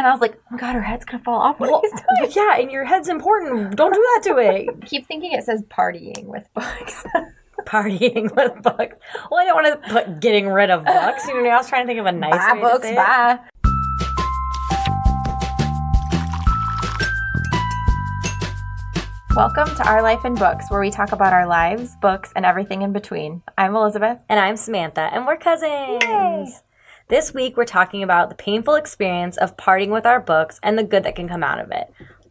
And I was like, oh my God, her head's going to fall off. Well, yeah, and your head's important. Don't do that to it. I keep thinking it says partying with books. Partying with books. Well, I don't want to put getting rid of books. You know, I was trying to think of a nice way books, to say bye. Welcome to Our Life in Books, where we talk about our lives, books, and everything in between. I'm Elizabeth. And I'm Samantha, and we're cousins. Yay. This week, we're talking about the painful experience of parting with our books and the good that can come out of it.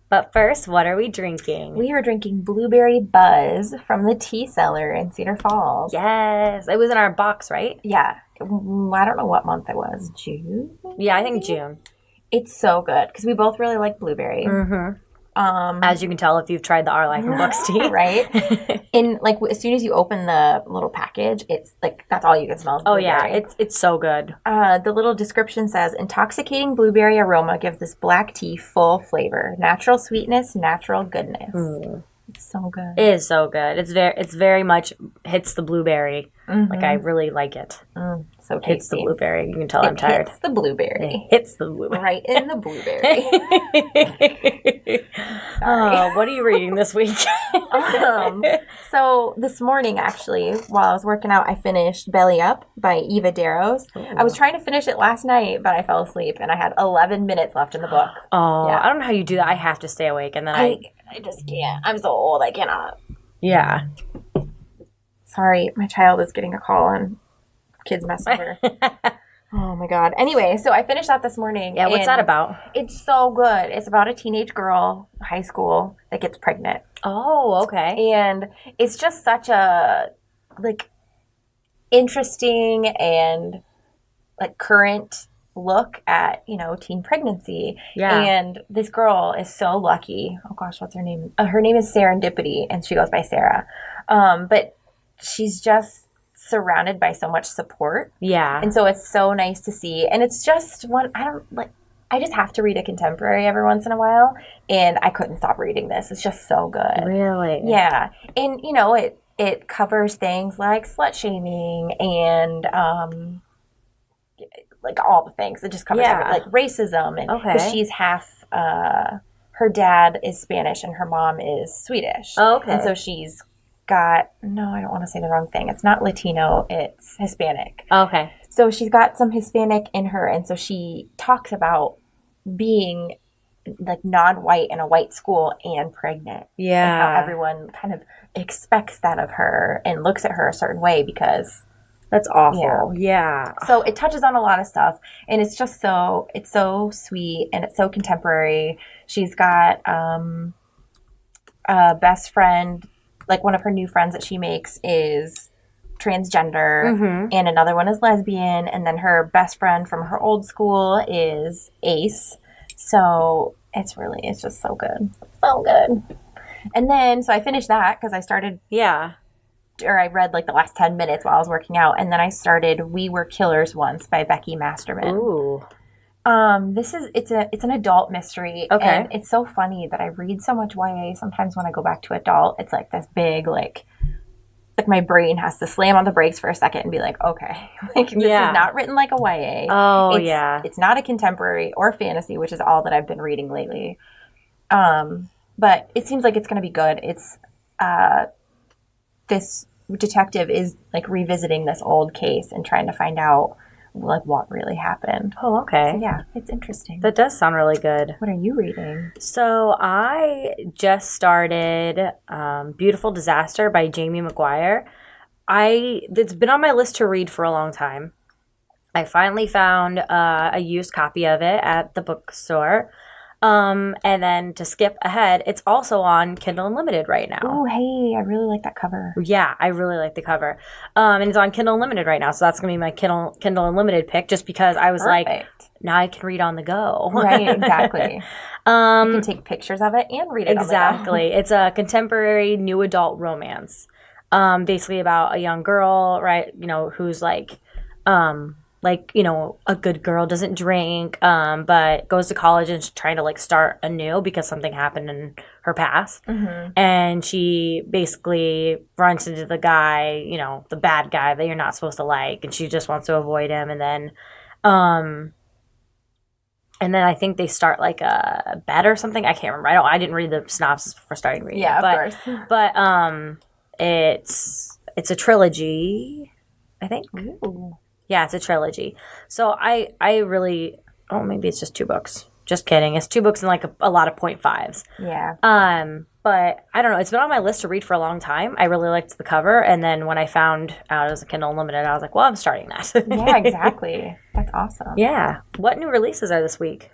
But first, what are we drinking? We are drinking Blueberry Buzz from the Tea Cellar in Cedar Falls. Yes. It was in our box, right? Yeah. I don't know what month it was. June? Yeah, I think June. It's so good because we both really like blueberry. Mm-hmm. As you can tell if you've tried the Our Life in Books tea. Right? And like as soon as you open the little package, it's like that's all you can smell is blueberry. Oh yeah, it's so good. The little description says, intoxicating blueberry aroma gives this black tea full flavor. Natural sweetness, natural goodness. It's so good. It is so good. It's very much hits the blueberry. Mm-hmm. Like I really like it. So tasty. Hits the blueberry. You can tell I'm tired. Hits the blueberry. It hits the blueberry. Right in the blueberry. What are you reading this week? So this morning, actually, while I was working out, I finished Belly Up by Eva Darrows. Ooh. I was trying to finish it last night, but I fell asleep, and I had 11 minutes left in the book. Oh, yeah. I don't know how you do that. I have to stay awake, and then I just can't. I'm so old, I cannot. Yeah. Sorry, my child is getting a call on Kids Messenger. Oh my God. Anyway, so I finished that this morning. Yeah, what's that about? It's so good. It's about a teenage girl, high school, that gets pregnant. Oh, okay. And it's just such a, like, interesting and, like, current look at, you know, teen pregnancy. Yeah. And this girl is so lucky. Oh gosh, what's her name? Her name is Serendipity, and she goes by Sarah. But she's just surrounded by so much support. Yeah. And so it's so nice to see. And it's just one, I just have to read a contemporary every once in a while. And I couldn't stop reading this. It's just so good. Really? Yeah. And, you know, it covers things like slut shaming and, like all the things. It just covers like racism. And because she's half, her dad is Spanish and her mom is Swedish. Oh, okay. And so she's got, no, I don't want to say the wrong thing. It's not Latino, it's Hispanic. Okay. So she's got some Hispanic in her, and so she talks about being like non-white in a white school and pregnant. Yeah. And how everyone kind of expects that of her and looks at her a certain way because that's awful. Yeah. So it touches on a lot of stuff, and it's just it's so sweet and it's so contemporary. She's got a best friend. Like one of her new friends that she makes is transgender, and another one is lesbian, and then her best friend from her old school is ace. So it's just so good. So good. And then, so I finished that because I started, I read like the last 10 minutes while I was working out, and then I started We Were Killers Once by Becky Masterman. Ooh. It's an adult mystery. Okay. And it's so funny that I read so much YA. Sometimes when I go back to adult, it's like this big, like my brain has to slam on the brakes for a second and be like, okay, like this is not written like a YA. Oh, It's not a contemporary or fantasy, which is all that I've been reading lately. But it seems like it's going to be good. It's, this detective is like revisiting this old case and trying to find out like what really happened. Oh, okay. So, yeah, it's interesting. That does sound really good. What are you reading? So I just started Beautiful Disaster by Jamie McGuire. It's been on my list to read for a long time. I finally found a used copy of it at the bookstore. And then to skip ahead, it's also on Kindle Unlimited right now. Oh, hey, I really like that cover. Yeah, I really like the cover. And it's on Kindle Unlimited right now, so that's going to be my Kindle Unlimited pick just because I was like, now I can read on the go. Right, exactly. You can take pictures of it and read it exactly. on the go. It's a contemporary new adult romance. Basically about a young girl, right, you know, who's like, you know, a good girl, doesn't drink, but goes to college and is trying to, like, start anew because something happened in her past. Mm-hmm. And she basically runs into the guy, you know, the bad guy that you're not supposed to like, and she just wants to avoid him. And then And then I think they start like a bet or something. I can't remember. I didn't read the synopsis before starting reading Yeah, it. of course. But it's a trilogy, I think. Ooh. Yeah, it's a trilogy. So I really maybe it's just 2 books. Just kidding. It's 2 books and like a lot of 0.5s. Yeah. But I don't know. It's been on my list to read for a long time. I really liked the cover, and then when I found out it was a Kindle Unlimited, I was like, well, I'm starting that. Yeah, exactly. That's awesome. Yeah. What new releases are this week?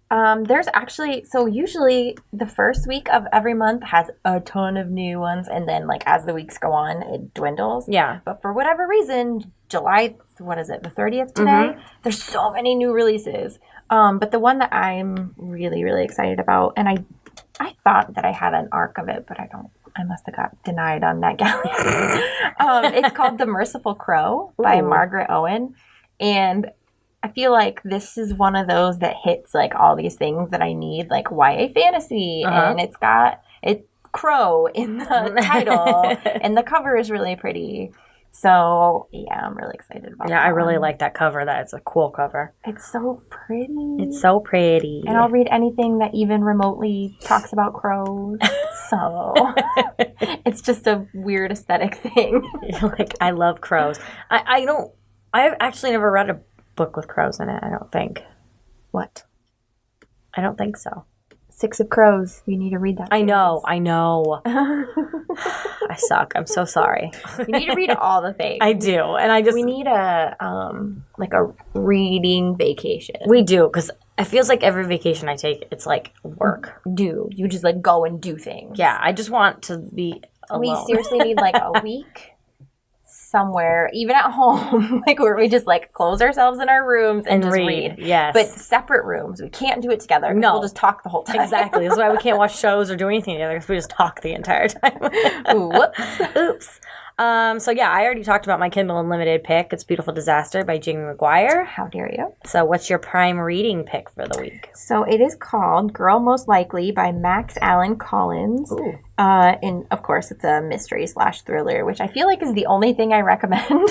There's actually, so usually the first week of every month has a ton of new ones, and then like as the weeks go on, it dwindles. Yeah. But for whatever reason, July, what is it, the 30th today? There's so many new releases. But the one that I'm really, really excited about, and I thought that I had an arc of it, but I don't. I must have got denied on NetGalley. It's called The Merciful Crow by Margaret Owen. And I feel like this is one of those that hits like all these things that I need, like YA fantasy, and it's got crow in the title, and the cover is really pretty. So yeah, I'm really excited about that. Yeah, I really like that cover. That's a cool cover. It's so pretty. It's so pretty. And I'll read anything that even remotely talks about crows. So it's just a weird aesthetic thing. Like, I love crows. I've actually never read a book with crows in it, I don't think. What? I don't think so. 6 of Crows. You need to read that. I know. I suck. I'm so sorry. You need to read all the things. I do. And we need a like a reading vacation. We do, because it feels like every vacation I take, it's like work. You just like go and do things. Yeah, I just want to be alone. We seriously need like a week somewhere, even at home, like where we just like close ourselves in our rooms and just read. Yes. But separate rooms. We can't do it together. No. We'll just talk the whole time. Exactly. That's why we can't watch shows or do anything together, because we just talk the entire time. Whoops. Oops. So yeah, I already talked about my Kindle Unlimited pick. It's Beautiful Disaster by Jamie McGuire. How dare you? So what's your prime reading pick for the week? So it is called Girl Most Likely by Max Allan Collins. Ooh. And of course it's a mystery / thriller, which I feel like is the only thing I recommend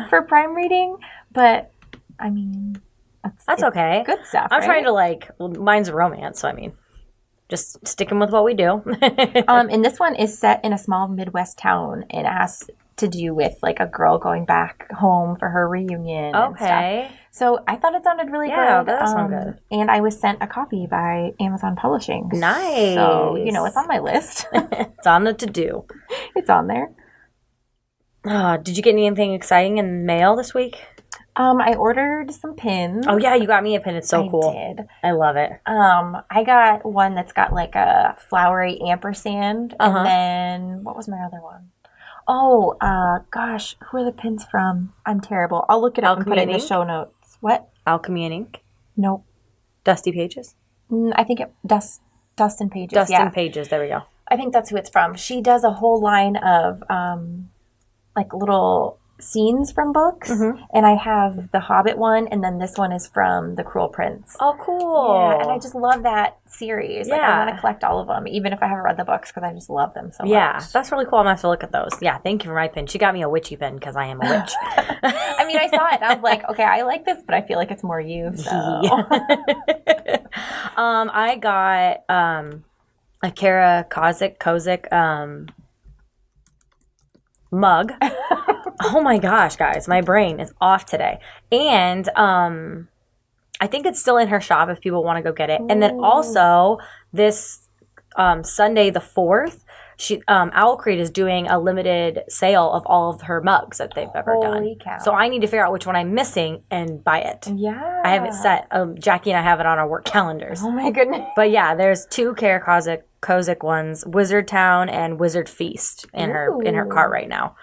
for prime reading. But I mean, that's okay. Good stuff. I'm trying to mine's a romance, so I mean, just sticking with what we do. And this one is set in a small Midwest town, and it has to do with like a girl going back home for her reunion. Okay. And stuff. So I thought it sounded really good. Yeah, that sounds good. And I was sent a copy by Amazon Publishing. Nice. So, it's on my list. It's on the to-do. It's on there. Did you get anything exciting in the mail this week? I ordered some pins. Oh yeah, you got me a pin. It's so cool. I did. I love it. I got one that's got like a flowery ampersand, and then what was my other one? Oh, gosh, who are the pins from? I'm terrible. I'll look it up and put it in the show notes. What? Alchemy and Ink? Nope. Dusty Pages? I think Dustin Pages. Dustin Pages, there we go. I think that's who it's from. She does a whole line of like little scenes from books, and I have the Hobbit one, and then this one is from The Cruel Prince. Oh, cool. Yeah, and I just love that series. Like, I want to collect all of them, even if I haven't read the books, because I just love them so much. Yeah, that's really cool. I'm going to have to look at those. Yeah, thank you for my pin. She got me a witchy pin because I am a witch. I mean, I saw it, and I was like, okay, I like this, but I feel like it's more you, so. I got a Kara Kozik mug. Oh my gosh, guys, my brain is off today. And I think it's still in her shop if people want to go get it. And then also this Sunday the 4th, Owl Crate is doing a limited sale of all of her mugs that they've ever done. Holy cow. So I need to figure out which one I'm missing and buy it. Yeah. I have it set. Jackie and I have it on our work calendars. Oh my goodness. But yeah, there's 2 Kara Kozik ones, Wizard Town and Wizard Feast in her cart right now.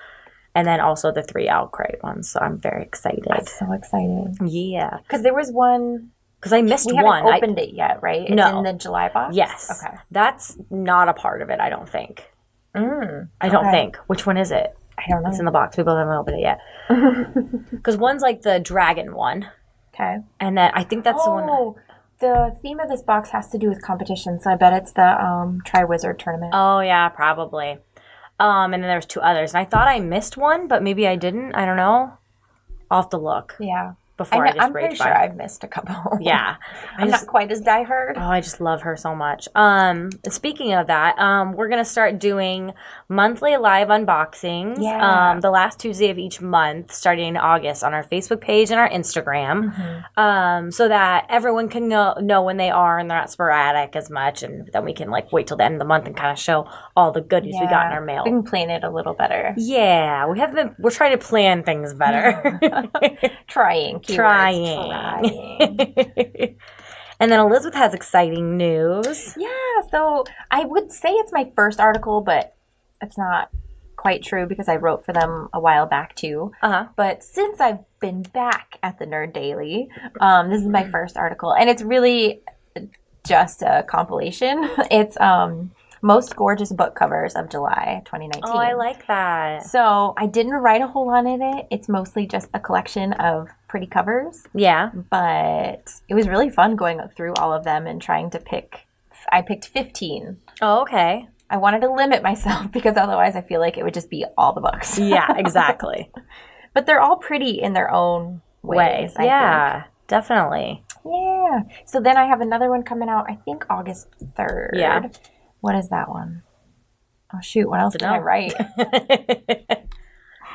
And then also the 3 Owl Crate ones. So I'm very excited. I'm so excited. Yeah. Because there was one. Because I missed one. We haven't opened it yet, right? It's in the July box? Yes. Okay. That's not a part of it, I don't think. I don't think. Which one is it? I don't know. It's in the box. We both haven't opened it yet. Because one's like the dragon one. Okay. And then I think that's the one. Oh, the theme of this box has to do with competition, so I bet it's the Tri-Wizard tournament. Oh, yeah, probably. And then there's 2 others. And I thought I missed one, but maybe I didn't. I don't know. I'll have to look. Yeah. before I just I'm rage pretty sure I've missed a couple. Yeah. I'm not quite as diehard. Oh, I just love her so much. Speaking of that, we're going to start doing monthly live unboxings. Yeah. The last Tuesday of each month, starting in August, on our Facebook page and our Instagram, so that everyone can know when they are and they're not sporadic as much, and then we can like wait till the end of the month and kind of show all the goodies we got in our mail. We can plan it a little better. Yeah, we're trying to plan things better. Trying. And then Elizabeth has exciting news. Yeah, so I would say it's my first article, but it's not quite true because I wrote for them a while back too. But since I've been back at the Nerd Daily, this is my first article, and it's really just a compilation. It's most gorgeous book covers of July 2019. Oh, I like that. So I didn't write a whole lot in it. It's mostly just a collection of pretty covers. Yeah. But it was really fun going through all of them and trying to pick. I picked 15. Oh, okay. I wanted to limit myself because otherwise I feel like it would just be all the books. Yeah, exactly. But they're all pretty in their own ways. Yeah, definitely. Yeah. So then I have another one coming out, I think August 3rd. Yeah. What is that one? Oh, shoot. What else did I write?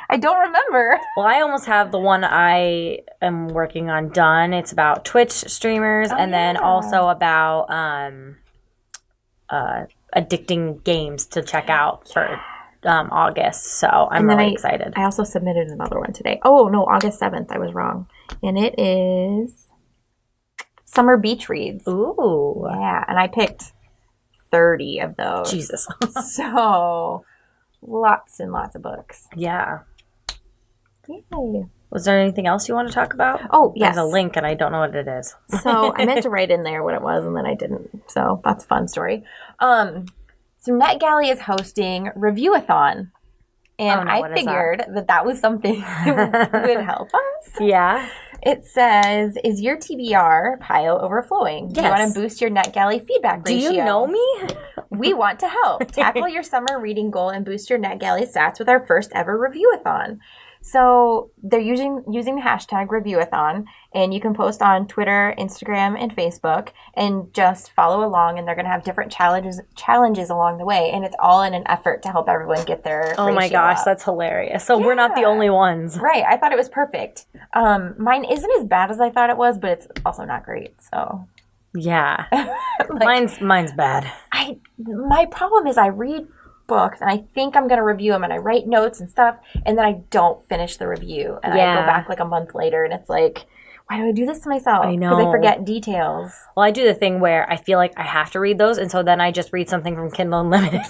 I don't remember. Well, I almost have the one I am working on done. It's about Twitch streamers and then also about addicting games to check out for August. So I'm really excited. I also submitted another one today. Oh, no, August 7th. I was wrong. And it is Summer Beach Reads. Ooh. Yeah. And I picked 30 of those. Jesus. So lots and lots of books. Yeah. Yay. Was there anything else you want to talk about? Oh, yes. There's a link and I don't know what it is. So I meant to write in there what it was and then I didn't. So that's a fun story. So NetGalley is hosting Review-a-thon. And I figured that was something that would help us. Yeah. It says, is your TBR pile overflowing? Do you want to boost your NetGalley feedback ratio? Do you know me? We want to help. Tackle your summer reading goal and boost your NetGalley stats with our first ever Review-a-thon. So they're using the hashtag Review-a-thon, and you can post on Twitter, Instagram, and Facebook, and just follow along, and they're going to have different challenges along the way, and it's all in an effort to help everyone get their Oh my gosh, up. that's hilarious. So we're not the only ones. Right, I thought it was perfect. Mine isn't as bad as I thought it was, but it's also not great, so... Yeah. Mine's bad. My problem is I read books and I think I'm going to review them and I write notes and stuff and then I don't finish the review and I go back like a month later and it's like, why do I do this to myself? I know. Because I forget details. Well, I do the thing where I feel like I have to read those and so then I just read something from Kindle Unlimited.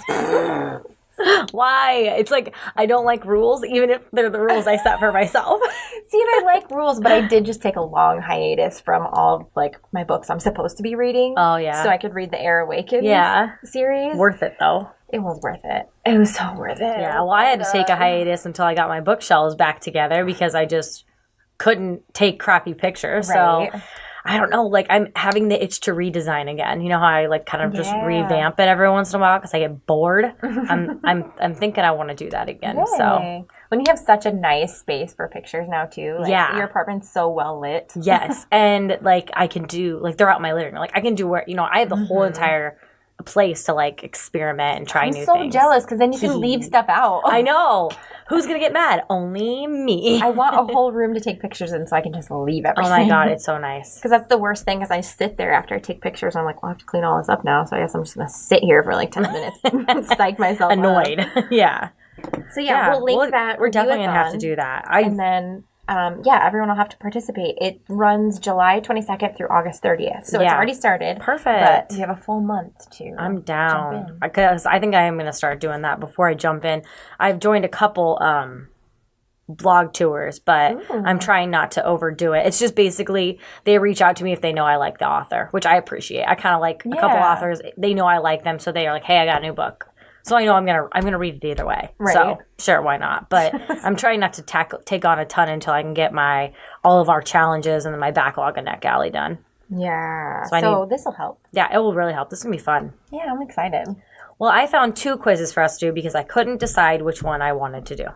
Why? It's like I don't like rules, even if they're the rules I set for myself. See, and I like rules, but I did just take a long hiatus from all of, like, my books I'm supposed to be reading. Oh, yeah. So I could read the Air Awakens series. Worth it, though. It was worth it. It was so worth it. Yeah, well, I had to take a hiatus until I got my bookshelves back together because I just couldn't take crappy pictures. Right. So I don't know, like I'm having the itch to redesign again. You know how I like kind of just revamp it every once in a while because I get bored. I'm thinking I want to do that again. Yay. So when you have such a nice space for pictures now too, like your apartment's so well lit. Yes, and like I can do like they're out in my living room. Like I can do where I have the whole entire place to like experiment and try new things. I'm so jealous because then you can leave stuff out. I know. Who's gonna get mad? Only me. I want a whole room to take pictures in so I can just leave everything. Oh my god, it's so nice. Because that's the worst thing is I sit there after I take pictures and I'm like, well, I have to clean all this up now. So I guess I'm just gonna sit here for like 10 minutes and psych myself annoyed. Up. Yeah. So we'll link that. We're definitely gonna have to do that. And then everyone will have to participate. It runs July 22nd through August 30th. So it's already started. Perfect. But you have a full month to I'm down. Because I think I am going to start doing that before I jump in. I've joined a couple blog tours, but I'm trying not to overdo it. It's just basically they reach out to me if they know I like the author, which I appreciate. I kind of like a couple authors. They know I like them, so they are like, hey, I got a new book. So I know I'm gonna read it either way. Right. So sure, why not? But I'm trying not to take on a ton until I can get all of our challenges and then my backlog of NetGalley done. Yeah. So this will help. Yeah, it will really help. This is gonna be fun. Yeah, I'm excited. Well, I found 2 quizzes for us to do because I couldn't decide which one I wanted to do.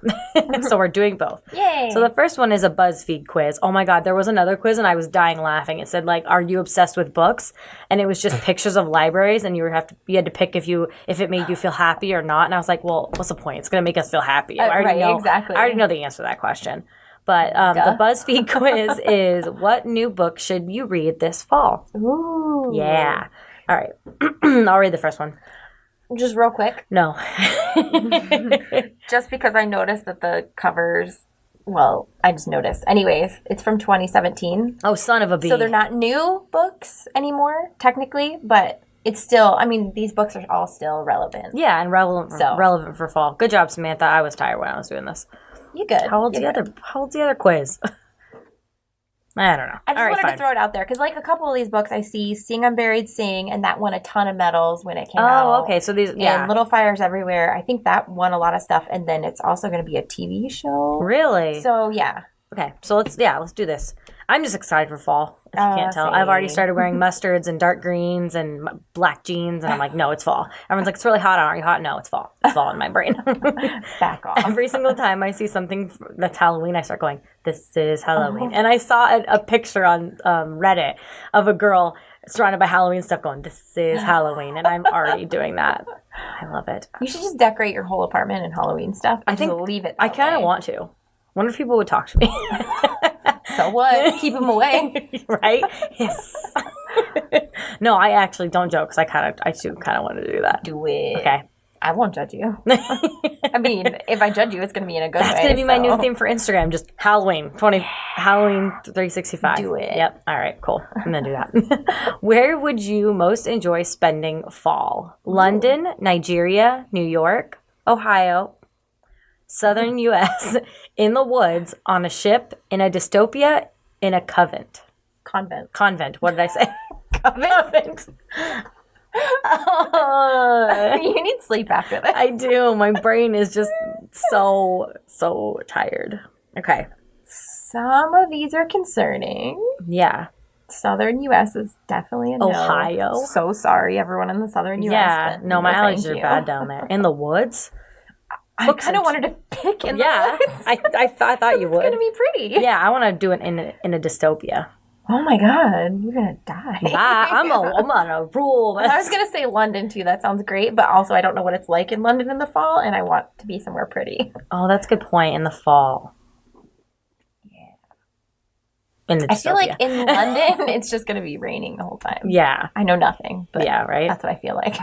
So we're doing both. Yay! So the first one is a BuzzFeed quiz. Oh my God, there was another quiz and I was dying laughing. It said like, "Are you obsessed with books?" And it was just pictures of libraries, and you had to pick if it made you feel happy or not. And I was like, well, what's the point? It's gonna make us feel happy. I already know exactly. I already know the answer to that question. But the BuzzFeed quiz is, what new book should you read this fall? Ooh. Yeah. All right. I'll read the first one. Just real quick. No. Just because I noticed that the covers, well, I just noticed. Anyways, it's from 2017. Oh, son of a bee. So they're not new books anymore, technically, but it's still, I mean, these books are all still relevant. Yeah, and relevant for fall. Good job, Samantha. I was tired when I was doing this. You good. How old's the other quiz? I don't know. I just wanted to throw it out there because, like, a couple of these books I see, Sing Unburied Sing, and that won a ton of medals when it came out. Oh, okay. So these, yeah. And Little Fires Everywhere. I think that won a lot of stuff, and then it's also going to be a TV show. Really? So, yeah. Okay. So let's do this. I'm just excited for fall, if you can't tell. Same. I've already started wearing mustards and dark greens and black jeans, and I'm like, no, it's fall. Everyone's like, it's really hot. Aren't you hot? No, it's fall. It's fall in my brain. Back off. Every single time I see something that's Halloween, I start going, this is Halloween. And I saw a picture on Reddit of a girl surrounded by Halloween stuff going, this is Halloween. And I'm already doing that. I love it. You should just decorate your whole apartment in Halloween stuff. I think leave it. I kind of want to. Wonder if people would talk to me. So what? Keep them away. Right? Yes. No, I actually don't joke because I do kind of want to do that. Do it. Okay. I won't judge you. I mean, if I judge you, it's going to be in a good way. That's going to be my new theme for Instagram. Just Halloween 365. Do it. Yep. All right, cool. I'm going to do that. Where would you most enjoy spending fall? London, Nigeria, New York, Ohio, Southern U.S., in the woods, on a ship, in a dystopia, in a convent. Convent. What did I say? Convent. You need sleep after this. I do. My brain is just so tired. Okay. Some of these are concerning. Yeah. Southern U.S. is definitely a no. Ohio. So sorry, everyone in the Southern U.S. Yeah. No, my allergies are bad down there. In the woods? I kind of wanted to pick in the woods. I thought you would. It's going to be pretty. Yeah, I want to do it in a dystopia. Oh my God, you're going to die. I'm on a rule. I was going to say London too. That sounds great, but also I don't know what it's like in London in the fall, and I want to be somewhere pretty. Oh, that's a good point. In the fall. Yeah. I feel like in London, it's just going to be raining the whole time. Yeah. I know nothing, but yeah, right? That's what I feel like.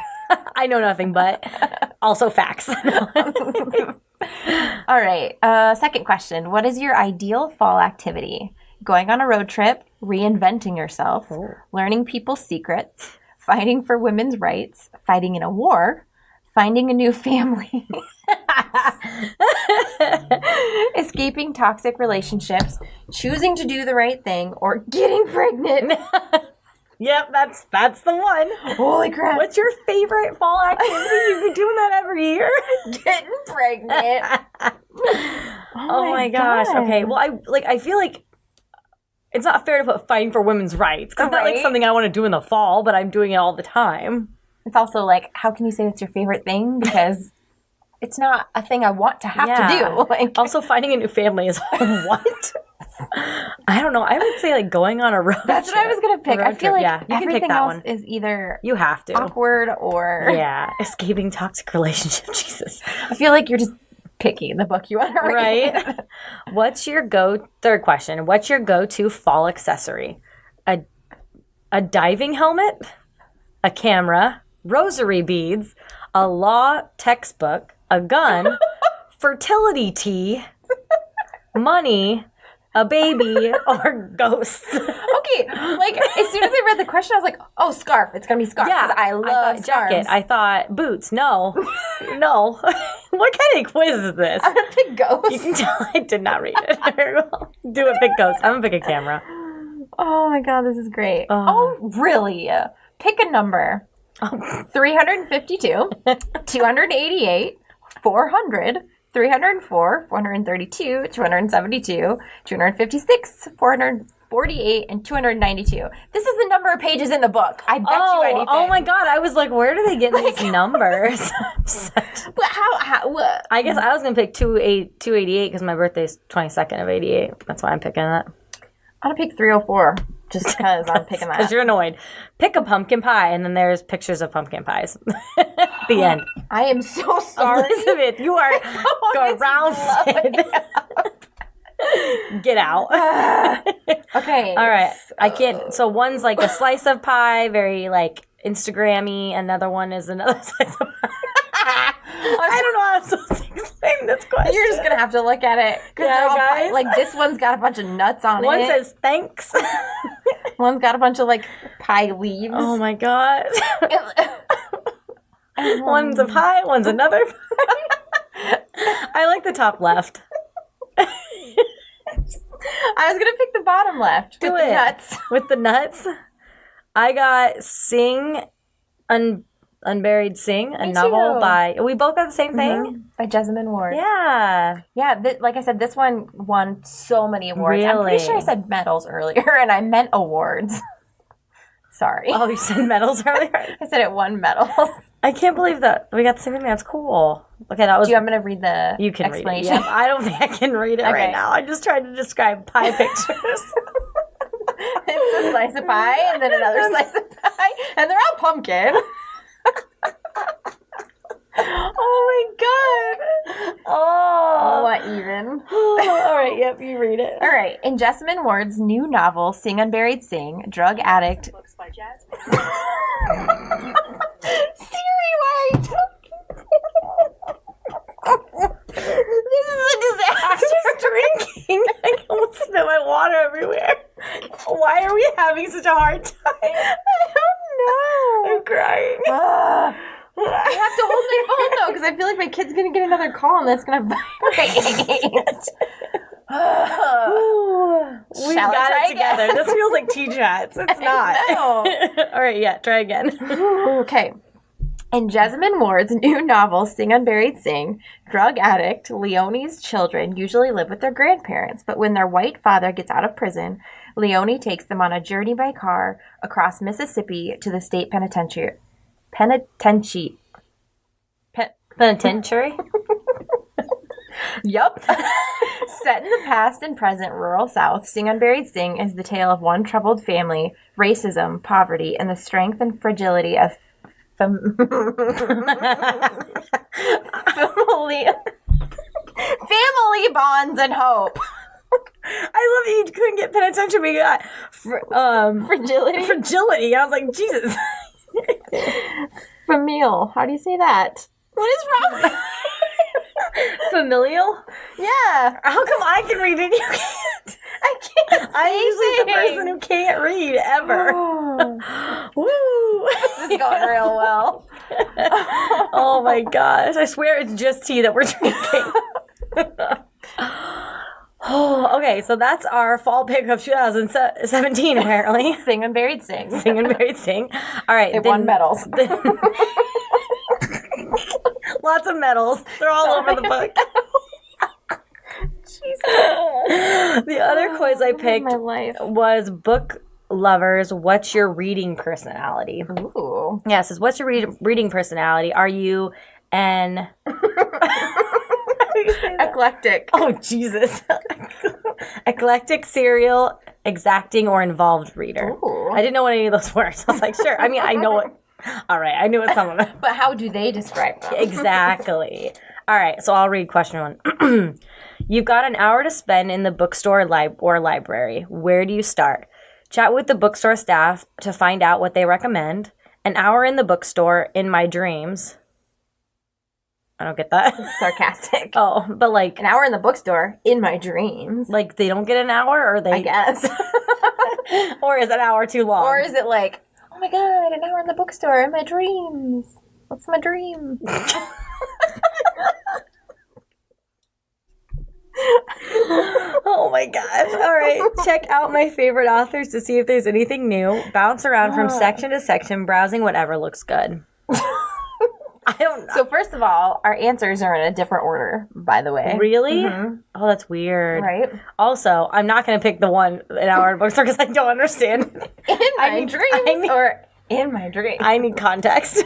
I know nothing, but also facts. All right. Second question. What is your ideal fall activity? Going on a road trip, reinventing yourself, learning people's secrets, fighting for women's rights, fighting in a war, finding a new family, escaping toxic relationships, choosing to do the right thing, or getting pregnant. Yep, that's the one. Holy crap. What's your favorite fall activity? You've been doing that every year? Getting pregnant. Oh my gosh. Okay. Well, I feel like it's not fair to put fighting for women's rights because it's not like something I want to do in the fall, but I'm doing it all the time. It's also like, how can you say it's your favorite thing? Because it's not a thing I want to have to do. Like, also, finding a new family is what? I don't know. I would say like going on a road trip. That's what I was going to pick. I feel like you everything can pick that else one. is either you have to awkward or escaping toxic relationship. Jesus, I feel like you're just picking the book you want to read. Right? Third question. What's your go-to fall accessory? A diving helmet, a camera, rosary beads, a law textbook, a gun, fertility tea, money, a baby, or ghosts. Okay, like as soon as I read the question, I was like, "Oh, scarf! It's gonna be scarf." Yeah, I love scarves. Jacket. I thought boots. No, no. What kind of quiz is this? I'm gonna pick ghosts. You can tell I did not read it very well. Do it. Pick ghosts. I'm gonna pick a camera. Oh my God, this is great. Oh, really? Pick a number. 352, 288, 400. 304, 432, 272, 256, 48, and 292. This is the number of pages in the book. I bet you anything. Oh my God. I was like, where do they get these numbers? But how what? I guess I was going to pick 288 because my birthday's 22nd of 88. That's why I'm picking that. I'm going to pick 304 just because I'm picking that. Because you're annoyed. Pick a pumpkin pie, and then there's pictures of pumpkin pies. The end. I am so sorry. Elizabeth, you are grounded. Get out. Okay. All right. I can't. So one's like a slice of pie, very like Instagram-y. Another one is another slice of pie. I don't know how I'm supposed to explain this question. You're just going to have to look at it. Yeah, guys. Like, this one's got a bunch of nuts on it. One says thanks. One's got a bunch of, like, pie leaves. Oh, my God. One's a pie, one's another pie. I like the top left. I was going to pick the bottom left. Do with it. The nuts. With the nuts. I got Unburied Sing, a Me novel too. by... We both got the same thing? By Jessamine Ward. Yeah. Yeah, like I said, this one won so many awards. I'm Really? pretty sure I said medals earlier, and I meant awards. Sorry. Oh, you said medals earlier? I said it won medals. I can't believe that we got the same thing. That's cool. Okay, that was... Do you want me to read the You can explanation? read it. Yeah, I don't think I can read it right now. I just tried to describe pie pictures. It's a slice of pie, and then another slice of pie, and they're all pumpkin. Oh my God. Oh. What even? All right, yep, you read it. All right. In Jessamine Ward's new novel, Sing Unburied Sing, drug addict... Books by Jasmine. Siri, wait! This is a disaster. Just drinking. I almost spit my water everywhere. Why are we having such a hard time? I don't know. I'm crying. I have to hold my phone, though, because I feel like my kid's going to get another call, and that's going to vibrate. We've Shall I got try it together. again? This feels like tea chats. It's not. know. All right, yeah, try again. Okay. In Jessamine Ward's new novel, Sing Unburied Sing, drug addict Leonie's children usually live with their grandparents, but when their white father gets out of prison, Leonie takes them on a journey by car across Mississippi to the state penitentiary. Penitentiary. Yup. Set in the past and present rural South, Sing Unburied Sing is the tale of one troubled family, racism, poverty, and the strength and fragility of family bonds and hope. I love that you couldn't get penitentiary, but you got Fragility. fragility. I was like, Jesus. Familial. How do you say that? What is wrong? Familial? Yeah. How come I can read it? You can't. I can't. I'm usually the person who can't read ever. Woo! This is going real well. Oh my gosh. I swear it's just tea that we're drinking. Oh, okay, so that's our fall pick of 2017, apparently. Sing Unburied Sing. Sing and Buried Sing. All right. It won medals. Lots of medals. They're all over the book. Jesus. The other quiz I picked My life. was book lovers. What's your reading personality? Ooh. Yeah, it says, what's your reading personality? Are you an... Eclectic. Oh, Jesus. Eclectic, serial, exacting, or involved reader. Ooh. I didn't know what any of those were. So I was like, sure. I mean, I know what... All right, I knew what some of them. But how do they describe them? Exactly. All right, so I'll read question one. You've got an hour to spend in the bookstore or library. Where do you start? Chat with the bookstore staff to find out what they recommend. An hour in the bookstore in my dreams. I don't get that. Sarcastic. Oh, but like... An hour in the bookstore in my dreams. Like, they don't get an hour, or they... I guess. Or is an hour too long? Or is it like, oh my God, an hour in the bookstore in my dreams. What's my dream? Oh my gosh. All right. Check out my favorite authors to see if there's anything new. Bounce around from section to section, browsing whatever looks good. I don't know. So first of all, our answers are in a different order, by the way. Really? Oh, that's weird. Right? Also, I'm not going to pick the one in our bookstore because I don't understand. In my dreams or in my dreams? I need context.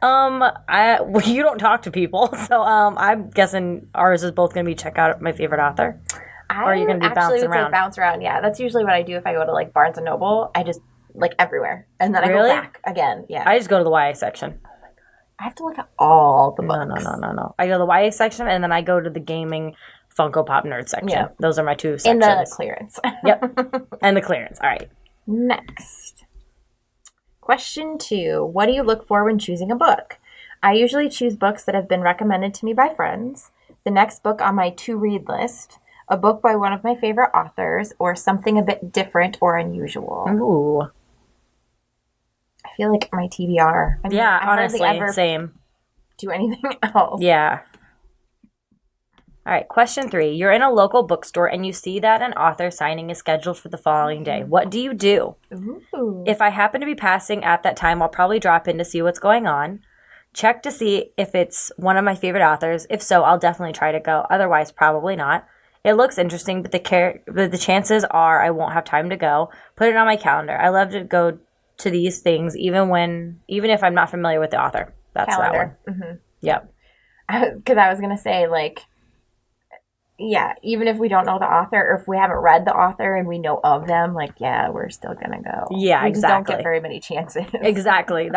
You don't talk to people, so I'm guessing ours is both going to be check out my favorite author. Or are you going to be bouncing around? Bounce around, yeah. That's usually what I do if I go to like Barnes and Noble. I just like everywhere, and then I go back again. Yeah, I just go to the YA section. Oh my god, I have to look at all the books. No. I go to the YA section, and then I go to the gaming Funko Pop nerd section. Yeah. Those are my two sections. And the clearance. Yep, and the clearance. All right. Next. Question 2. What do you look for when choosing a book? I usually choose books that have been recommended to me by friends, the next book on my to-read list, a book by one of my favorite authors, or something a bit different or unusual. Ooh. I feel like my TBR. I honestly, same. Do anything else. Yeah. All right, question 3. You're in a local bookstore and you see that an author signing is scheduled for the following day. What do you do? Ooh. If I happen to be passing at that time, I'll probably drop in to see what's going on. Check to see if it's one of my favorite authors. If so, I'll definitely try to go. Otherwise, probably not. It looks interesting, but the chances are I won't have time to go. Put it on my calendar. I love to go to these things even if I'm not familiar with the author. That's calendar. That one. Mm-hmm. Yep. Because I was going to say, like, yeah, even if we don't know the author or if we haven't read the author and we know of them, like, yeah, we're still going to go. Yeah, we exactly. Just don't get very many chances. Exactly.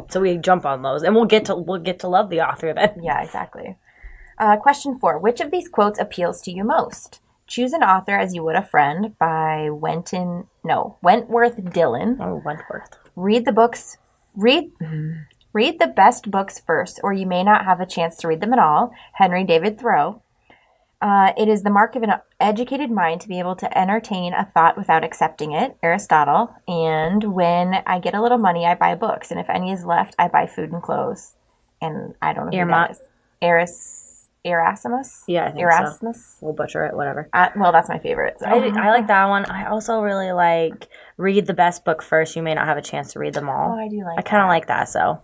So we jump on those and we'll get to love the author then. Yeah, exactly. Question 4. Which of these quotes appeals to you most? Choose an author as you would a friend by Wentworth Dillon. Oh, Wentworth. Read the best books first, or you may not have a chance to read them at all. Henry David Thoreau. It is the mark of an educated mind to be able to entertain a thought without accepting it. Aristotle. And when I get a little money, I buy books. And if any is left, I buy food and clothes. And I don't know who that is. Erasmus? Yeah, I think Erasmus? So. We'll butcher it, whatever. Well, that's my favorite. So. I like that one. I also really like read the best book first. You may not have a chance to read them all. Oh, I do like I kind of like that, so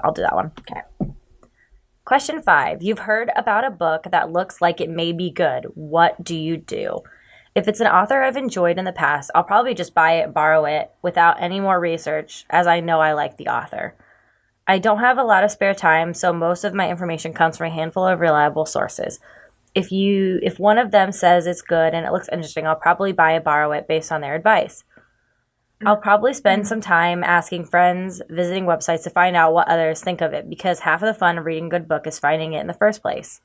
I'll do that one. Okay. Question 5. You've heard about a book that looks like it may be good. What do you do? If it's an author I've enjoyed in the past, I'll probably just buy it, borrow it, without any more research, as I know I like the author. I don't have a lot of spare time, so most of my information comes from a handful of reliable sources. If one of them says it's good and it looks interesting, I'll probably buy it, borrow it based on their advice. I'll probably spend some time asking friends, visiting websites to find out what others think of it, because half of the fun of reading a good book is finding it in the first place.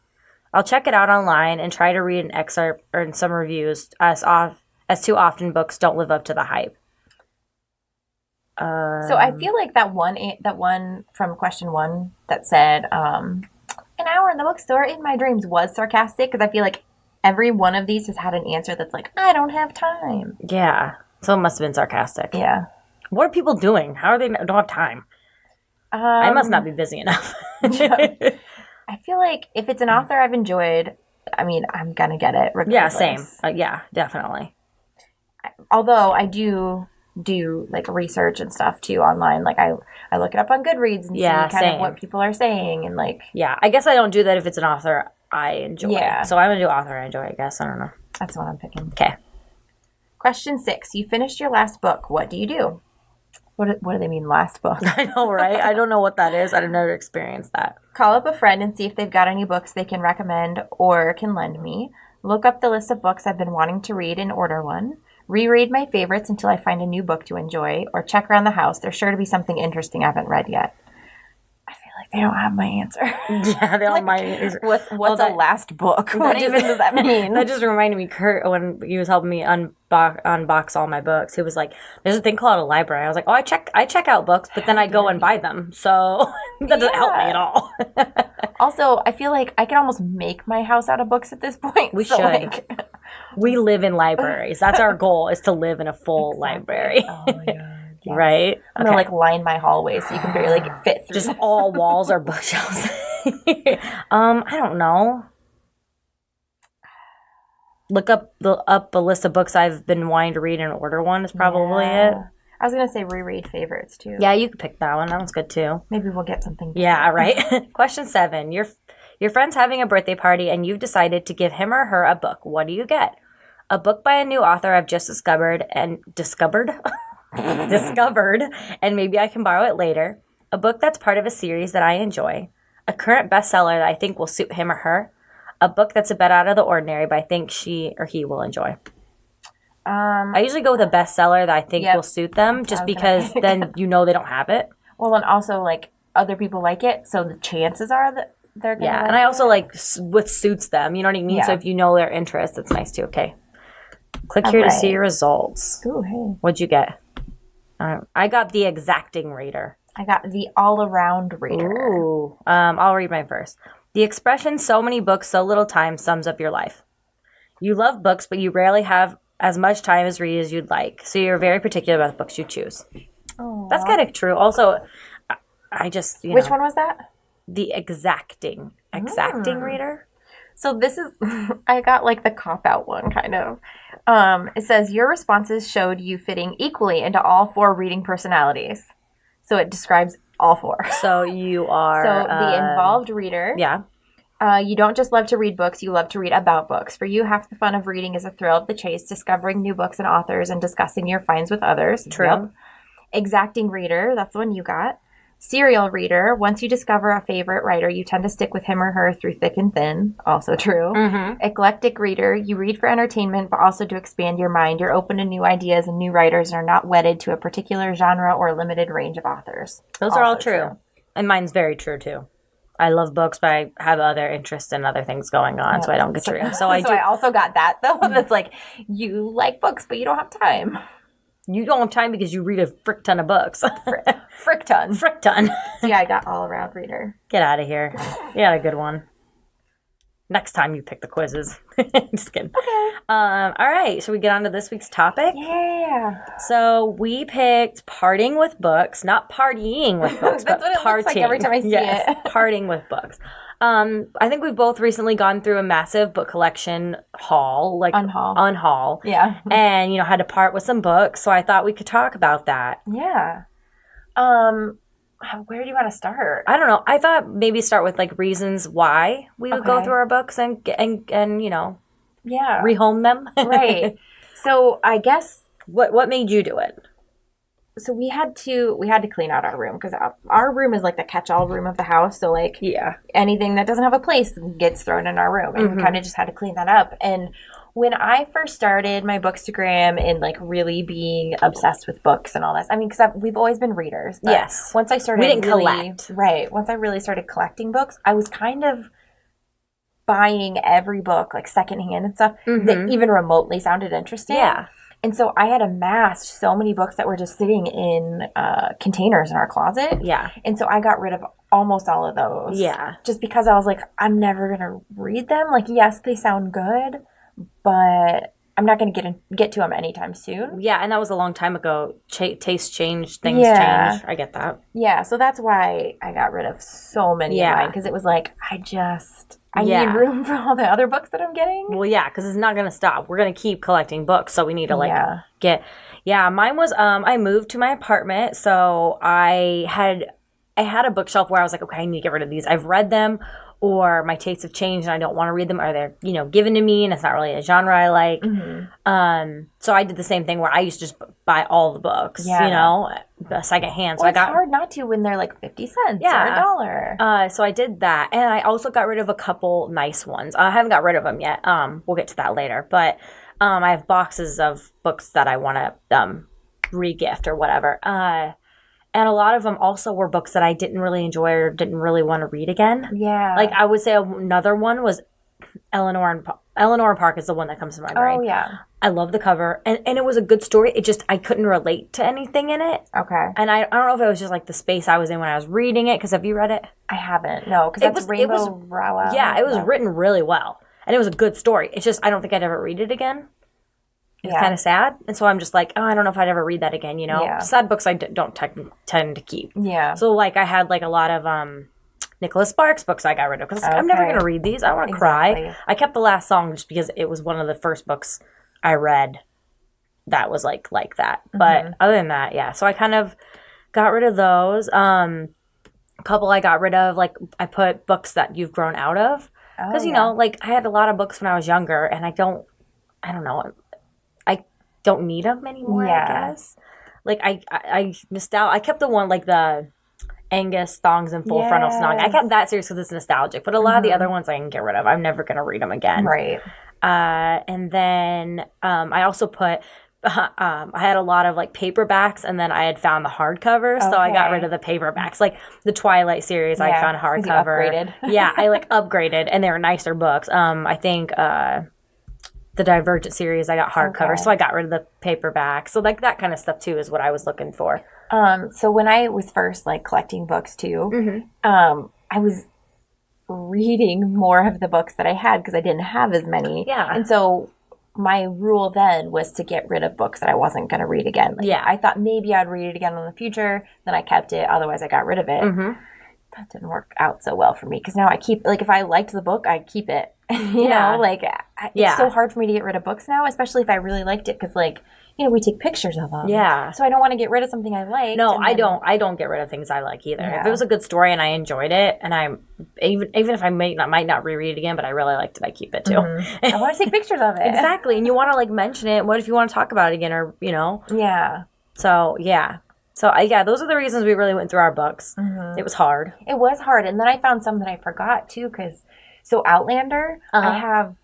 I'll check it out online and try to read an excerpt or some reviews, as too often books don't live up to the hype. So I feel like that one from question 1 that said, an hour in the bookstore in my dreams was sarcastic, because I feel like every one of these has had an answer that's like, I don't have time. Yeah. So it must have been sarcastic. Yeah. What are people doing? How are they don't have time? I must not be busy enough. I feel like if it's an author I've enjoyed, I mean, I'm going to get it regardless. Yeah, same. Yeah, definitely. Although I do like research and stuff too online. Like I look it up on Goodreads and see kind of what people are saying and like. Yeah, I guess I don't do that if it's an author I enjoy. Yeah. So I'm going to do author I enjoy, I guess. I don't know. That's what I'm picking. Okay. Question 6. You finished your last book. What do you do? What do they mean, last book? I know, right? I don't know what that is. I've never experienced that. Call up a friend and see if they've got any books they can recommend or can lend me. Look up the list of books I've been wanting to read and order one. Reread my favorites until I find a new book to enjoy, or check around the house. There's sure to be something interesting I haven't read yet. I feel like they don't have my answer. Yeah, they don't have my answer. What's a last book? What even does that mean? That just reminded me, Kurt, when he was helping me unbox all my books, he was like, there's a thing called a library. I was like, oh, I check out books, but then I go and buy them. So that doesn't help me at all. Also, I feel like I can almost make my house out of books at this point. We should. We live in libraries. That's our goal, is to live in a full library. Oh my God. Yes. Right? I'm going to line my hallway so you can barely fit through. Just all walls are bookshelves. I don't know. Look up a list of books I've been wanting to read and order one is probably it. I was going to say reread favorites, too. Yeah, you could pick that one. That one's good, too. Maybe we'll get something. Yeah, right. Question 7. Your friend's having a birthday party, and you've decided to give him or her a book. What do you get? A book by a new author I've just discovered, and maybe I can borrow it later. A book that's part of a series that I enjoy. A current bestseller that I think will suit him or her. A book that's a bit out of the ordinary, but I think she or he will enjoy. I usually go with a bestseller that I think will suit them, just because then you know they don't have it. Well, and also, like, other people like it, so the chances are that they're going to and I also like what suits them, you know what I mean? Yeah. So if you know their interest, it's nice too. Okay. Click here to see your results. Ooh, hey. What'd you get? I got the exacting reader. I got the all-around reader. Ooh. I'll read mine first. The expression, so many books, so little time, sums up your life. You love books, but you rarely have as much time as read as you'd like. So you're very particular about the books you choose. Aww. That's kind of true. Also, I just, Which one was that? The exacting reader. So this is, I got like the cop-out one, kind of. It says, your responses showed you fitting equally into all 4 reading personalities. So it describes all 4. So you are... So the involved reader. Yeah. You don't just love to read books, you love to read about books. For you, half the fun of reading is a thrill of the chase, discovering new books and authors and discussing your finds with others. True. Yep. Exacting reader, that's the one you got. Serial reader, once you discover a favorite writer, you tend to stick with him or her through thick and thin. Also true. Mm-hmm. Eclectic reader, you read for entertainment, but also to expand your mind. You're open to new ideas and new writers and are not wedded to a particular genre or limited range of authors. Those are all true. And mine's very true, too. I love books, but I have other interests and other things going on, so I don't get to read. So I also got that, though. That's like, you like books, but you don't have time. You don't have time because you read a frick ton of books. Frick ton. Frick ton. So yeah, I got all-around reader. Get out of here. You had a good one. Next time you pick the quizzes. Just kidding. Okay. All right. Should we get on to this week's topic? Yeah. So we picked parting with books, not partying with books, That's but what it looks like every time I see it. Parting with books. I think we've both recently gone through a massive book collection haul, like unhaul. Yeah. And, had to part with some books. So I thought we could talk about that. Yeah. Where do you want to start? I don't know. I thought maybe start with like reasons why we would go through our books and rehome them. Right. So I guess what made you do it? So we had to clean out our room because our room is like the catch-all room of the house. So like anything that doesn't have a place gets thrown in our room, and we kind of just had to clean that up. And when I first started my Bookstagram and like really being obsessed with books and all this, I mean, because we've always been readers. But yes. Once I started, we didn't collect. Right. Once I really started collecting books, I was kind of buying every book like secondhand and stuff that even remotely sounded interesting. Yeah. And so I had amassed so many books that were just sitting in containers in our closet. Yeah. And so I got rid of almost all of those. Yeah. Just because I was like, I'm never going to read them. Like, yes, they sound good, but I'm not going to get to them anytime soon. Yeah, and that was a long time ago. Taste changed, things change. I get that. Yeah, so that's why I got rid of so many of mine, because it was like, I need room for all the other books that I'm getting. Well, yeah, because it's not going to stop. We're going to keep collecting books, so we need to get... Yeah, mine was, I moved to my apartment, so I had a bookshelf where I was like, okay, I need to get rid of these. I've read them, or my tastes have changed and I don't want to read them, or they're, given to me and it's not really a genre I like. Mm-hmm. So I did the same thing where I used to just buy all the books, secondhand. So it's hard not to when they're like 50 cents or $1. So I did that. And I also got rid of a couple nice ones. I haven't got rid of them yet. We'll get to that later. But I have boxes of books that I want to re-gift or whatever. And a lot of them also were books that I didn't really enjoy or didn't really want to read again. Yeah. Like, I would say another one was Eleanor and Park is the one that comes to my brain. Oh, yeah. I love the cover. And it was a good story. It just, I couldn't relate to anything in it. Okay. And I don't know if it was just, like, the space I was in when I was reading it. Because have you read it? I haven't. No, because that's Rainbow Rowell. Yeah, it was written really well. And it was a good story. It's just, I don't think I'd ever read it again. It's kind of sad. And so I'm just like, I don't know if I'd ever read that again, Yeah. Sad books I don't tend to keep. Yeah. So, like, I had, like, a lot of Nicholas Sparks books I got rid of. Because I'm never going to read these. I don't want to cry. I kept The Last Song just because it was one of the first books I read that was like that. But other than that, yeah. So I kind of got rid of those. A couple I got rid of, like I put books that you've grown out of. Because, you know, like I had a lot of books when I was younger and I don't know, I don't need them anymore, I guess. Like I missed out. I kept the one, like the Angus Thongs and Full Frontal Snog. I kept that series because it's nostalgic. But a lot of the other ones I can get rid of. I'm never going to read them again. Right. And then I also put... I had a lot of like paperbacks, and then I had found the hardcover, so I got rid of the paperbacks. Like the Twilight series, I found hardcover. Upgraded. Yeah, I like upgraded, and they were nicer books. I think the Divergent series, I got hardcover, so I got rid of the paperback. So like that kind of stuff too is what I was looking for. So when I was first like collecting books too, I was reading more of the books that I had because I didn't have as many. Yeah, and so my rule then was to get rid of books that I wasn't going to read again. Like, I thought maybe I'd read it again in the future. Then I kept it. Otherwise, I got rid of it. That didn't work out so well for me because now I keep, like, if I liked the book, I keep it. you know, like, it's so hard for me to get rid of books now, especially if I really liked it because, like, you know, we take pictures of them. Yeah. So I don't want to get rid of something I like. No, I don't get rid of things I like either. If it was a good story and I enjoyed it, and I'm even if I might not reread it again, but I really liked it, I keep it too. I want to take pictures of it. Exactly. And you want to like mention it. What if you want to talk about it again, or you know? Yeah. So those are the reasons we really went through our books. It was hard. It was hard, and then I found some that I forgot too, because Outlander, I have.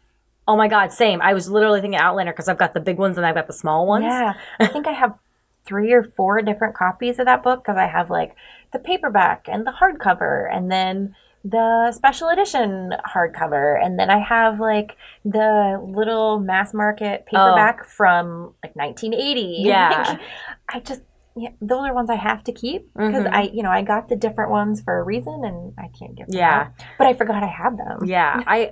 Oh my God, same. I was literally thinking Outlander because I've got the big ones and I've got the small ones. Yeah. I think I have 3 or 4 different copies of that book because I have like the paperback and the hardcover and then the special edition hardcover. And then I have like the little mass market paperback from like 1980. Yeah. Those are ones I have to keep because I got the different ones for a reason and I can't give them up. But I forgot I had them. Yeah. I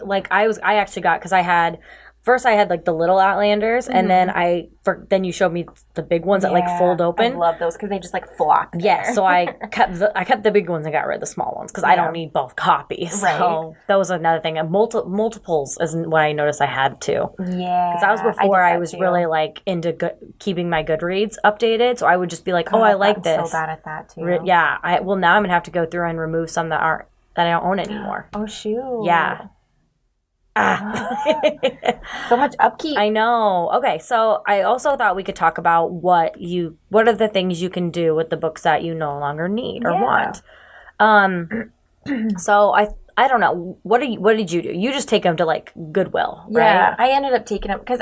actually got, because I had like the little Outlanders and then you showed me the big ones that like fold open. I love those because they just like flop there. Yeah. So I kept the big ones and got rid of the small ones because I don't need both copies. Right. So that was another thing. And multiples isn't what I noticed I had too. Yeah. Because that was before I was really like into keeping my Goodreads updated. So I would just be like, I like this. I'm so bad at that too. Yeah. Now I'm gonna have to go through and remove some that I don't own anymore. Oh shoot. Yeah. So much upkeep. I know. Okay, so I also thought we could talk about what are the things you can do with the books that you no longer need or want. So I don't know. What did you do? You just take them to like Goodwill, right? Yeah, I ended up taking them because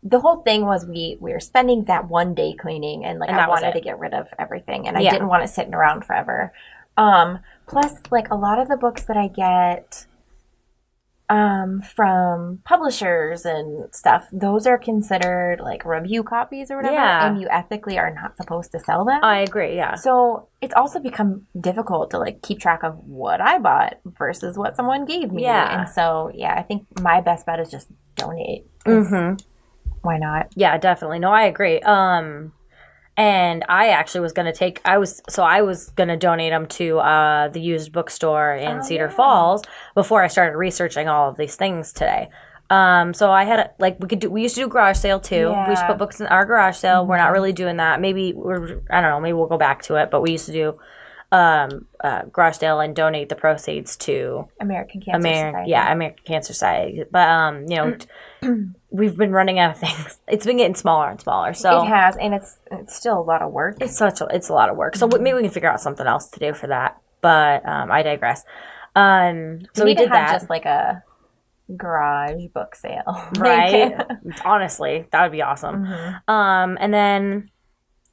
the whole thing was we were spending that one day cleaning and I wanted to get rid of everything and I didn't want it sitting around forever. Plus like a lot of the books that I get from publishers and stuff, those are considered like review copies or whatever, and you ethically are not supposed to sell them. I agree, yeah. So it's also become difficult to like keep track of what I bought versus what someone gave me. Yeah. And so, I think my best bet is just donate. Why not? Yeah, definitely. No, I agree. And I actually was going to I was going to donate them to the used bookstore in Cedar Falls before I started researching all of these things today. So I had we used to do garage sale too. Yeah. We used to put books in our garage sale. We're not really doing that. Maybe maybe we'll go back to it, but we used to do garage sale and donate the proceeds to American Cancer Society. Yeah, American Cancer Society. But we've been running out of things. It's been getting smaller and smaller. So it has, and it's still a lot of work. It's a lot of work. So maybe we can figure out something else to do for that. But I digress. So we did that. Just like a garage book sale, right? Honestly, that would be awesome. And then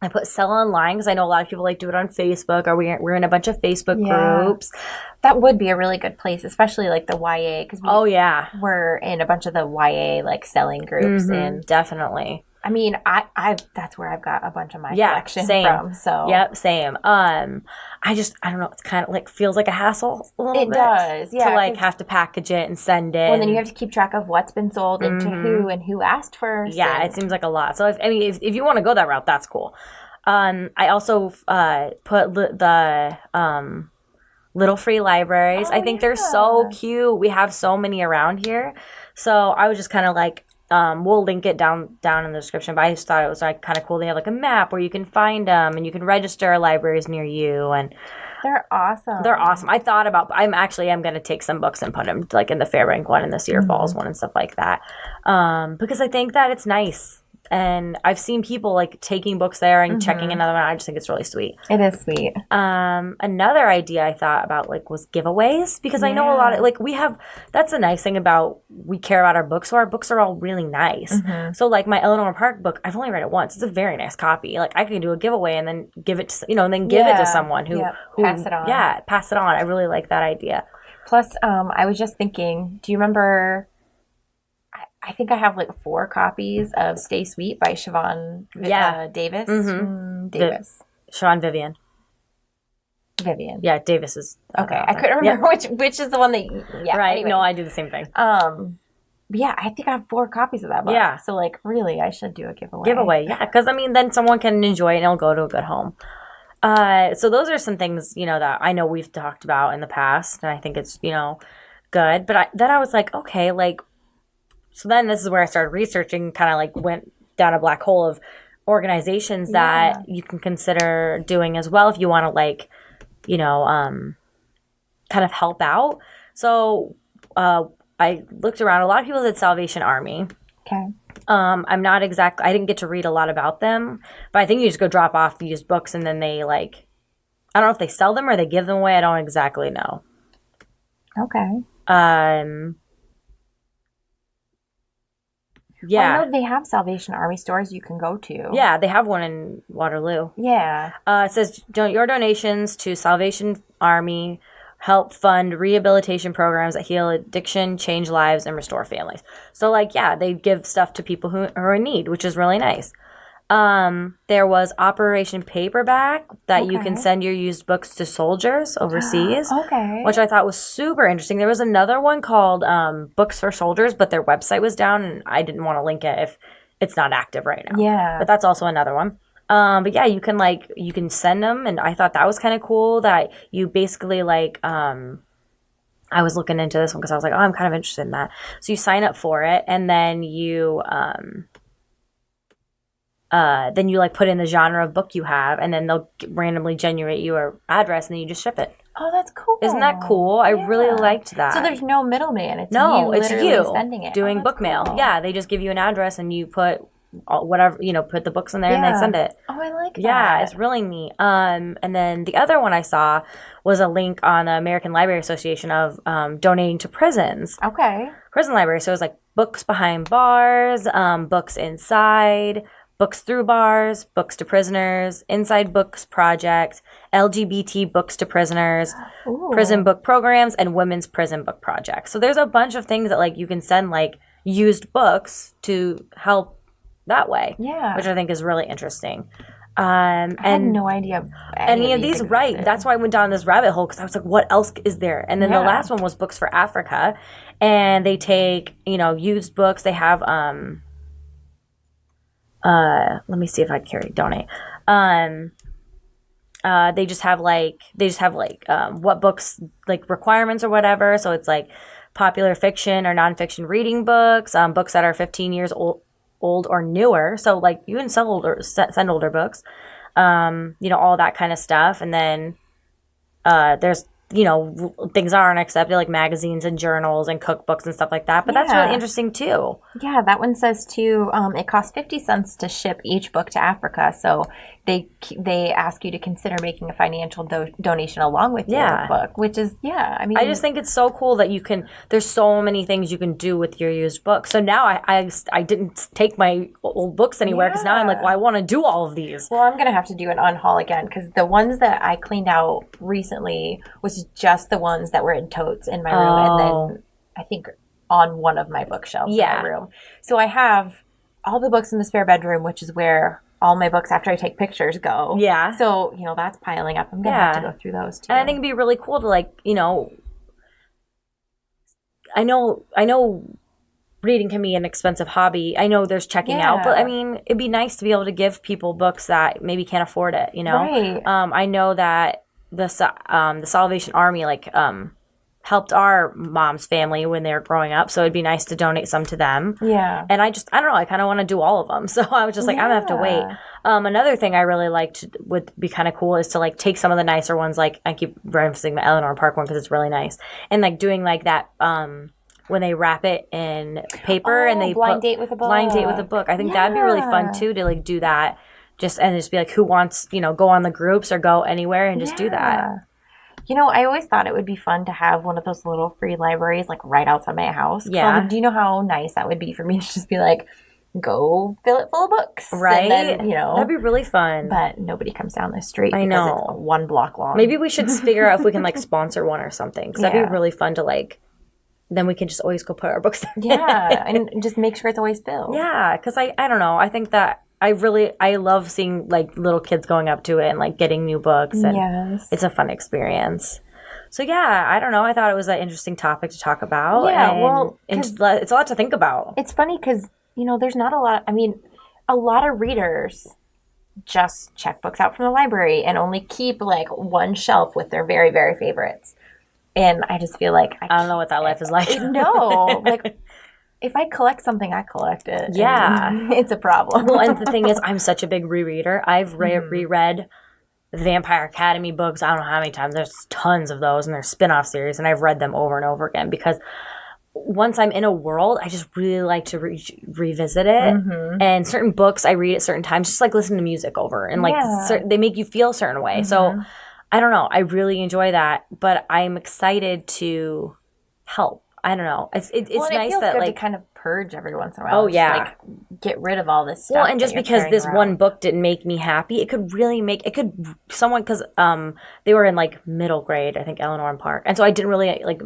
I put sell online because I know a lot of people do it on Facebook, or we're in a bunch of Facebook groups. That would be a really good place, especially like the YA, because we're in a bunch of the YA selling groups, and definitely. I mean, I that's where I've got a bunch of my collection from. So same. I don't know. It's kind of feels like a hassle a little bit. It does, to have to package it and send it. Well, and then you have to keep track of what's been sold and to who and who asked first. Yeah, it seems like a lot. So if you want to go that route, that's cool. I also put the little free libraries. I think they're so cute. We have so many around here. So I was just kind of We'll link it down in the description. But I just thought it was like kind of cool. They have like a map where you can find them, and you can register libraries near you, and They're awesome. they're awesome. I thought about. I'm going to take some books and put them like in the Fairbank one and the Cedar Falls one and stuff like that, because I think that it's nice. And I've seen people like taking books there and checking another one. I just think it's really sweet. It is sweet. Another idea I thought about like was giveaways, because I know a lot of like that's the nice thing about we care about our books. So our books are all really nice. So like my Eleanor Park book, I've only read it once. It's a very nice copy. Like I could do a giveaway and then give it to and then give it to someone who pass it on. Yeah, pass it on. I really like that idea. Plus, I was just thinking, do you remember? I think I have like 4 copies of Stay Sweet by Siobhan Davis. Davis. Siobhan Vivian. Yeah, Davis is. Okay, I couldn't remember which is the one that. Yeah, right. Anyways. No, I do the same thing. Yeah, I think I have 4 copies of that book. Yeah. So like, really, I should do a giveaway. Yeah, because I mean, then someone can enjoy it and it'll go to a good home. So those are some things that I know we've talked about in the past, and I think it's good. But then I was like, okay, like. So then this is where I started researching, kind of like went down a black hole of organizations that you can consider doing as well if you want to like, kind of help out. So I looked around. A lot of people did Salvation Army. Okay. I didn't get to read a lot about them, but I think you just go drop off used books and then they like, I don't know if they sell them or they give them away. I don't exactly know. Okay. Yeah. Well, I know they have Salvation Army stores you can go to. Yeah, they have one in Waterloo. Yeah. It says, your donations to Salvation Army help fund rehabilitation programs that heal addiction, change lives, and restore families. So, like, yeah, they give stuff to people who are in need, which is really nice. There was Operation Paperback that you can send your used books to soldiers overseas. Which I thought was super interesting. There was another one called Books for Soldiers, but their website was down and I didn't want to link it if it's not active right now. Yeah. But that's also another one. But yeah, you can send them, and I thought that was kind of cool that you basically like I was looking into this one because I was like, oh, I'm kind of interested in that. So you sign up for it, and then you like put in the genre of book you have, and then they'll randomly generate your address, and then you just ship it. Oh, that's cool. Isn't that cool? I really liked that. So there's no middleman. It's it's you sending it. doing book mail. Yeah, they just give you an address, and you put whatever put the books in there, and they send it. Oh, I like that. Yeah, it's really neat. And then the other one I saw was a link on the American Library Association of donating to prisons. Okay. Prison library. So it was like books behind bars, books inside. Books Through Bars, Books to Prisoners, Inside Books Project, LGBT Books to Prisoners, Prison Book Programs, and Women's Prison Book Project. So there's a bunch of things that like you can send like used books to help that way. Yeah. Which I think is really interesting. I had no idea any of these right. That's why I went down this rabbit hole because I was like, what else is there? And then the last one was Books for Africa. And they take, used books. They have let me see if I can donate. They just have what books like requirements or whatever. So it's like popular fiction or nonfiction reading books, books that are 15 years old or newer. So like you can send older books, all that kind of stuff. And then there's things aren't accepted like magazines and journals and cookbooks and stuff like that. But that's really interesting too. Yeah, that one says too, it costs 50 cents to ship each book to Africa. So they ask you to consider making a financial donation along with your book, which is, I just think it's so cool that there's so many things you can do with your used book. So now I didn't take my old books anywhere because now I'm like, well, I want to do all of these. Well, I'm going to have to do an unhaul again because the ones that I cleaned out recently was just the ones that were in totes in my room. And then I think on one of my bookshelves in my room. So I have all the books in the spare bedroom, which is where all my books after I take pictures go. Yeah. So, that's piling up. I'm going to have to go through those too. And I think it'd be really cool to I know reading can be an expensive hobby. I know there's checking out, but I mean, it'd be nice to be able to give people books that maybe can't afford it, Right. I know that the Salvation Army helped our mom's family when they were growing up. So it'd be nice to donate some to them. Yeah. And I don't know, I kind of want to do all of them. So I was just like, I'm going to have to wait. Another thing I really liked would be kind of cool is to like take some of the nicer ones. Like I keep referencing the Eleanor Park one because it's really nice. And like doing like that, when they wrap it in paper and they blind date with a book. Blind date with a book. I think that'd be really fun too to like do that. Just be like, who wants, go on the groups or go anywhere and just do that. I always thought it would be fun to have one of those little free libraries like right outside my house. Yeah. Do you know how nice that would be for me to just be like, go fill it full of books. Right. And then, that'd be really fun. But nobody comes down the street I because know. it's 1 block long. Maybe we should figure out if we can like sponsor one or something. Because that'd be really fun to like, then we can just always go put our books there. Yeah. And just make sure it's always filled. Yeah. Because I don't know. I think that I love seeing like little kids going up to it and like getting new books. And it's a fun experience. So yeah, I don't know. I thought it was an interesting topic to talk about. Yeah, and it's a lot to think about. It's funny because, there's not a lot. I mean, a lot of readers just check books out from the library and only keep like one shelf with their very, very favorites. And I just feel like I don't know what that life is like. No, like if I collect something, I collect it. Yeah, it's a problem. Well, and the thing is, I'm such a big rereader. I've reread the Vampire Academy books. I don't know how many times. There's tons of those, and they're spin-off series, and I've read them over and over again because once I'm in a world, I just really like to revisit it. Mm-hmm. And certain books I read at certain times, just like listen to music over, and like they make you feel a certain way. Mm-hmm. So I don't know. I really enjoy that, but I'm excited to help. I don't know. It's nice that like to kind of purge every once in a while. Oh yeah, just, like, get rid of all this stuff. Well, and just because this one book didn't make me happy, it could someone because they were in like middle grade, I think Eleanor and Park, and so I didn't really like.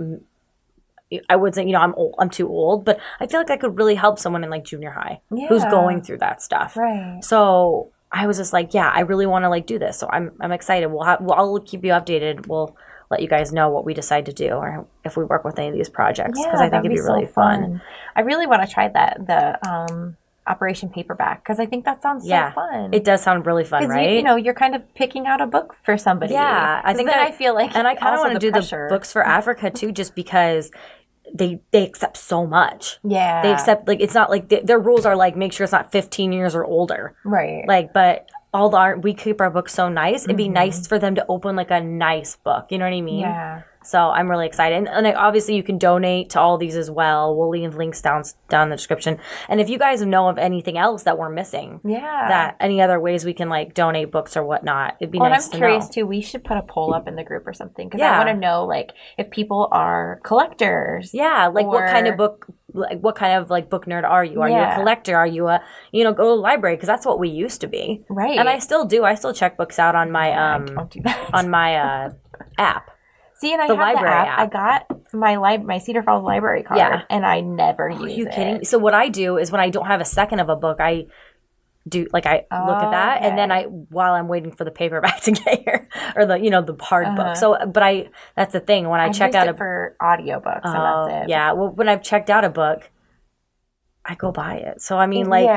I would say I'm old. I'm too old, but I feel like I could really help someone in like junior high who's going through that stuff. Right. So I was just like, yeah, I really want to like do this. So I'm excited. I'll keep you updated. We'll let you guys know what we decide to do or if we work with any of these projects because I think it'd be really fun. I really want to try the Operation Paperback because I think that sounds so fun. It does sound really fun, right? You're kind of picking out a book for somebody. Yeah, I think that I feel like, and I kind of want to do the books for Africa too, just because they accept so much. Yeah, they accept like it's not like their rules are like make sure it's not 15 years or older, right? Like, but we keep our books so nice. It'd be nice for them to open like a nice book. You know what I mean? Yeah. So I'm really excited. And obviously you can donate to all these as well. We'll leave links down in the description. And if you guys know of anything else that we're missing, that any other ways we can like donate books or whatnot, it'd be nice to know. I'm curious too. We should put a poll up in the group or something because I want to know like if people are collectors. Yeah, like what kind of book, like what kind of like book nerd are you? Are you a collector? Are you a go to the library because that's what we used to be. Right. And I still do. I still check books out on my don't do that. on my app. See, and I have the app. I got my Cedar Falls library card, and I never use it. Are you kidding me? So what I do is when I don't have a second of a book, I do like I look at that, and then while I'm waiting for the paperback to get here, or the hard book. So, but that's the thing when I check out for audiobooks, and that's it. Yeah, well, when I've checked out a book, I go buy it. So I mean, like,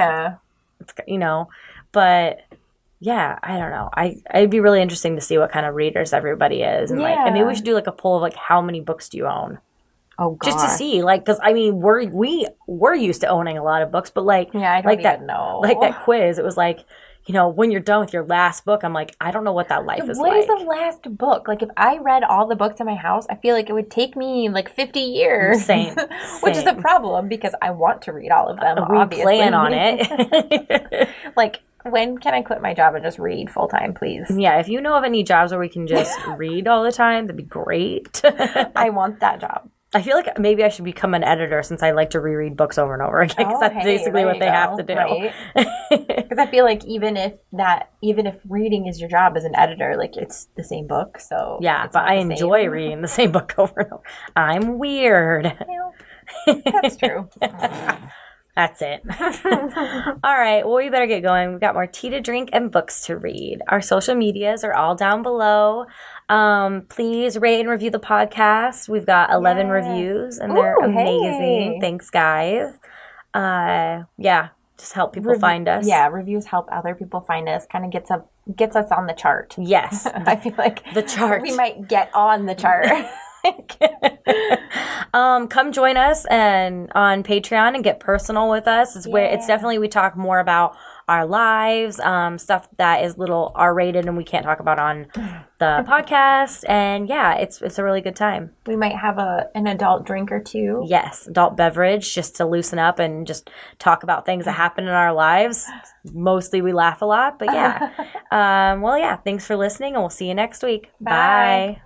it's but. Yeah, I don't know. It'd be really interesting to see what kind of readers everybody is, and and maybe we should do like a poll of like how many books do you own? Oh, God. Just to see, like, because I mean we're used to owning a lot of books, but like I don't even know. Like that quiz, it was like when you're done with your last book, I'm like I don't know what that life is like. What is the last book? Like if I read all the books in my house, I feel like it would take me like 50 years. Same. Which is a problem because I want to read all of them. We obviously. Plan on it. Like. When can I quit my job and just read full time, please? Yeah, if you know of any jobs where we can just read all the time, that'd be great. I want that job. I feel like maybe I should become an editor since I like to reread books over and over again because that's basically what they have to do. Because I feel like even if reading is your job as an editor, like it's the same book. So yeah, but I enjoy reading the same book over and over. I'm weird. That's true. That's it. All right. Well, we better get going. We've got more tea to drink and books to read. Our social medias are all down below. Please rate and review the podcast. We've got 11 reviews, and they're amazing. Hey. Thanks, guys. Just help people find us. Yeah, reviews help other people find us. Kind of gets us on the chart. Yes. I feel like the chart. We might get on the chart. Come join us and on Patreon and get personal with us. It's where it's definitely we talk more about our lives, stuff that is little R-rated and we can't talk about on the podcast. And yeah, it's a really good time. We might have an adult drink or two. Yes, adult beverage just to loosen up and just talk about things that happen in our lives. Mostly we laugh a lot, but yeah. Well, yeah, thanks for listening and we'll see you next week. Bye. Bye.